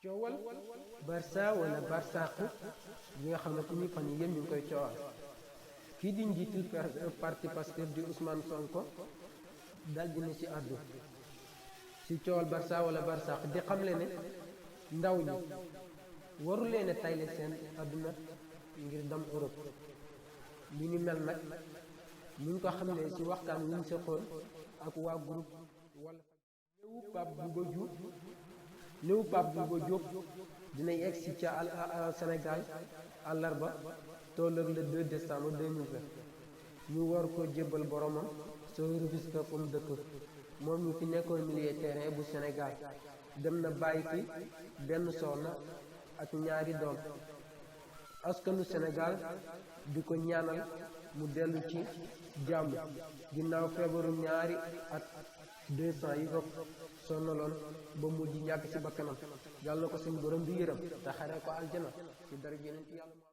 coowal Barça wala Barsaq bi nga xamante ni fan yi yéen ñu ngi koy coowal kii di njiitul parti Pastef di Ousmane Sonko dal dina ci àddu ci coowal Barça wala Barsaq di xamle ne ndaw ñi waru leen a tayle seen àdduna ngir dem Europe. li ni mel nag ñu ngi ko xamle ci waxtaan wi ñu seqoon ak waa groupe wala néew Pape Bouba Diop dina yegg si ca Sénégal àllarba tolloog le 2 décembre 2020 ñu war ko jébbal boromam sa Rufisque comme dëkk moom ñu fi nekkoon milieu terrain bu Sénégal dem na bàyyi fi benn soxna ak ñaari doom askanu Sénégal di ko ñaanal mu dellu ci jàmm ginnaaw feebaru ñaari at 200 yi ko sonnaloon ba mujj ñàkk ci bakkanam yàlla na ko suñu borom bi yërëm te xare ko aljana ci dara yeneen ci yàlla